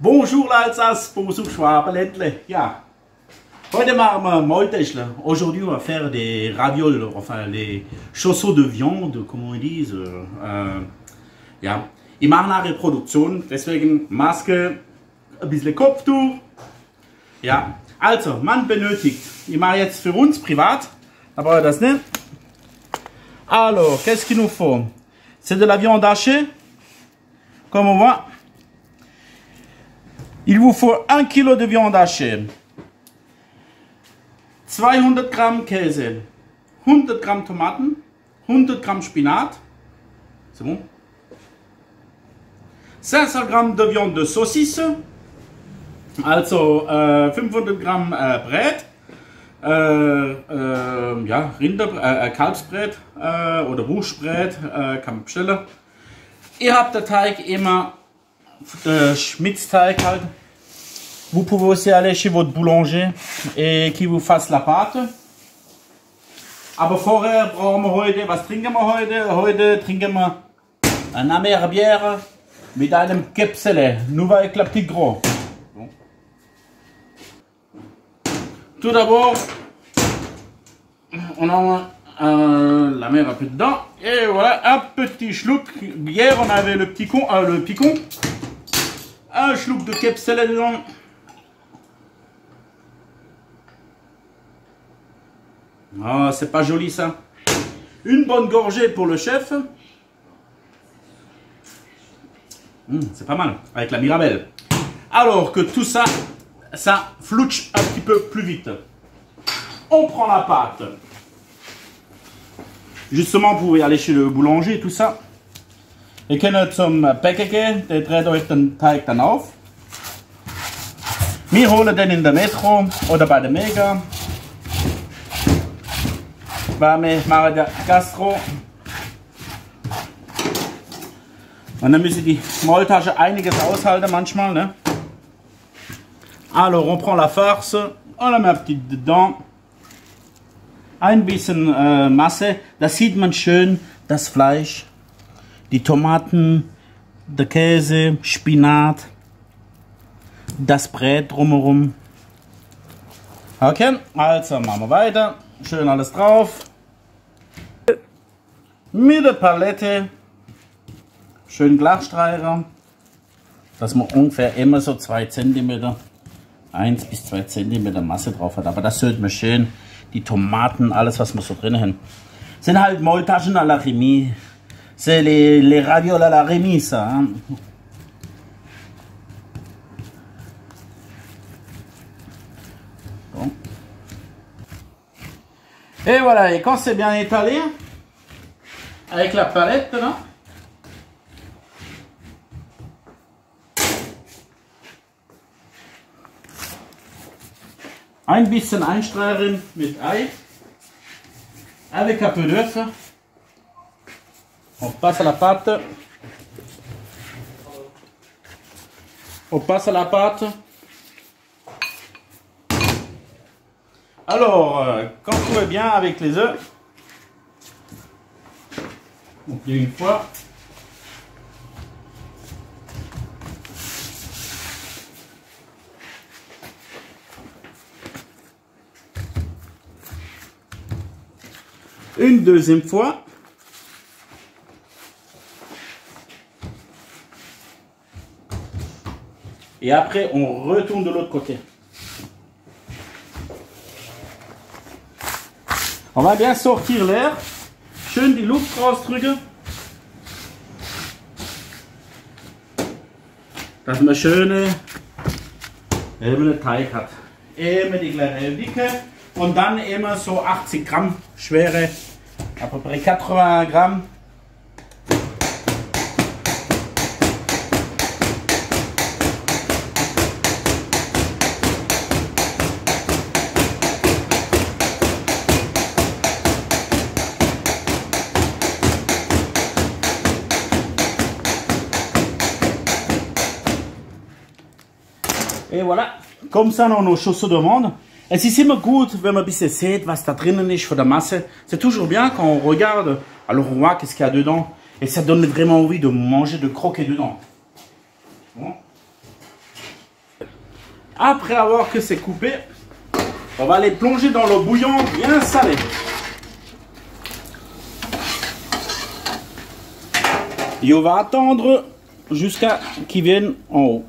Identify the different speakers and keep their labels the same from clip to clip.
Speaker 1: Bonjour l'Alsace, bonjour Schwabenländle. Ja, heute machen wir Maultäschle. Aujourd'hui on va faire des ravioles, enfin les chaussons de viande, comme on dit. Ja, ich mache eine Reproduktion, deswegen Maske, ein bisschen Kopftuch. Ja, also man benötigt, ich mache jetzt für uns privat, aber das nicht. Alors, qu'est-ce qu'il nous faut? C'est de la viande hachée, comme on voit. Il vous faut 1 kg de viande hachée, 200 Gramm Käse, 100 Gramm Tomaten, 100 Gramm Spinat, c'est bon, 500 Gramm de viande de saucisse, also 500 Gramm Brät, ja, Kalbsbrät oder Buchsbrät, kann man bestellen. Ihr habt den Teig immer, der Schmitzteig halt. Vous pouvez aussi aller chez votre boulanger et qui vous fasse la pâte. Aber vorher brauchen wir heute, was trinken wir heute? Heute trinken wir eine amère bière mit einem Käpsele, nur avec la petite gros. Tout d'abord, on a la mer un peu dedans et voilà un petit schluck. Hier on avait le picon, un schluck de Käpsele dedans. Ah, c'est pas joli ça. Une bonne gorgée pour le chef. C'est pas mal avec la Mirabelle. Alors que tout ça, ça flouche un petit peu plus vite. On prend la pâte. Justement, vous pouvez aller chez le boulanger et tout ça. Ihr könnt zum Bäcker gehen, der dreht euch den Teig dann auf. Wir holen den in der Metro oder bei der Mega. Weil wir machen ja Gastro. Und dann müssen die Maultasche einiges aushalten manchmal, ne? Alors, on prend la farce, on la met un petit dedans. Ein bisschen Masse, da sieht man schön das Fleisch, die Tomaten, der Käse, Spinat, das Brät drumherum. Okay, also machen wir weiter. Schön alles drauf. Mit der Palette, schön Glasstreicher, dass man ungefähr immer so 2 cm, 1 bis 2 cm Masse drauf hat. Aber das hört man schön. Die Tomaten, alles was wir so drin haben. Sind halt Maultaschen à la Rémy. C'est les ravioles à la Rémy, ça. Hein? Bon. Et voilà, et quand c'est bien étalé, avec la palette, là, ein bisschen einstreichen mit Ei, avec un peu d'œuf. On passe à la pâte. On passe à la pâte. Alors, quand tout est bien avec les œufs, on plie une fois. Une deuxième fois. Et après, on retourne de l'autre côté. On va bien sortir l'air. Schön die Luft rausdrücken. Dass man schöne Teig hat. Immer die kleine Dicke. Und dann immer so 80 Gramm schwere, à peu près 80 Gramm. Et voilà, comme ça on a nos chaussons de viande. Es ist immer gut, wenn man ein bisschen sieht, was da drinnen ist von der Masse. C'est toujours bien quand on regarde Alors on voit qu'est-ce qu'il y a dedans. Et ça donne vraiment envie de manger, de croquer dedans. Bon. Après avoir que c'est coupé, on va les plonger dans l'eau bouillante bien salée. Et on va attendre jusqu'à qu'ils viennent en haut.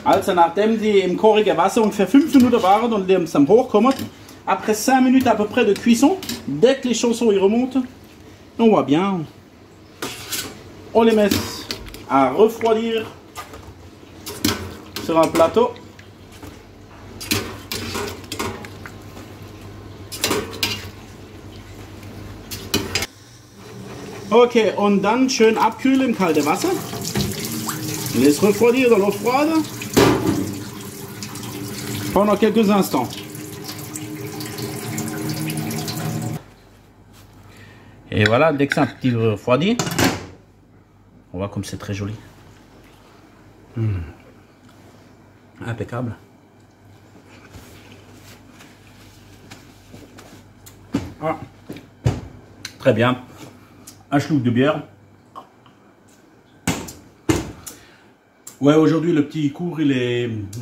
Speaker 1: Also nachdem die im kochigen Wasser ungefähr 5 Minuten waren und die am hochkommen, après 5 minutes à peu près de cuisson, dès que les chaussons y remontent, on voit bien, on les met à refroidir sur un plateau. Ok, und dann schön abkühlen im kalten Wasser. Les refroidir dans l'eau froide pendant quelques instants. Et voilà, dès que c'est un petit refroidi, on voit comme c'est très joli. Impeccable. Ah. Très bien. Un schluck de bière. Ouais, aujourd'hui le petit cours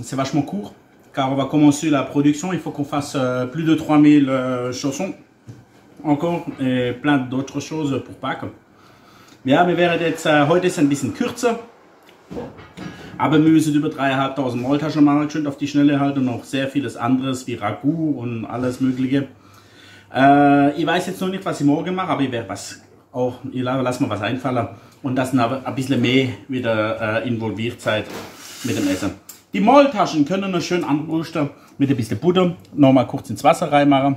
Speaker 1: c'est vachement court car on va commencer la production. Il faut qu'on fasse plus de 3000 chaussons encore et plein d'autres choses pour Pâques. Ja, wir werden jetzt, heute ist ein bisschen kürzer, aber wir müssen über 3500 Maultaschen machen, schön auf die Schnelle halt und noch sehr vieles anderes wie Ragout und alles mögliche. Ich weiß jetzt noch nicht, was ich morgen mache, aber ich werde ich lasse mir was einfallen und das ein bisschen mehr wieder involviert seid mit dem Essen. Die Maultaschen können wir schön anrösten mit ein bisschen Butter, nochmal kurz ins Wasser reinmachen,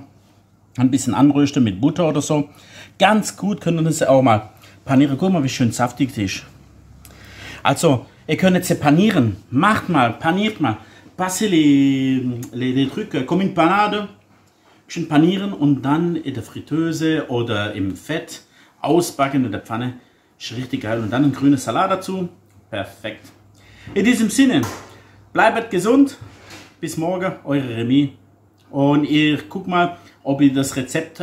Speaker 1: ein bisschen anrösten mit Butter oder so. Ganz gut können wir sie auch mal panieren. Guck mal, wie schön saftig sie ist. Also, ihr könnt sie panieren. Macht mal, paniert mal. Passez les trucs comme une panade. Schön panieren und dann in der Fritteuse oder im Fett ausbacken in der Pfanne. Ist richtig geil. Und dann ein grüner Salat dazu. Perfekt. In diesem Sinne, bleibt gesund. Bis morgen, eure Remy. Und ihr guckt mal, ob ihr das Rezept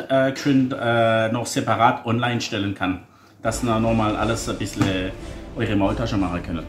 Speaker 1: noch separat online stellen kann. Dass ihr nochmal alles ein bisschen eure Maultasche machen könnt.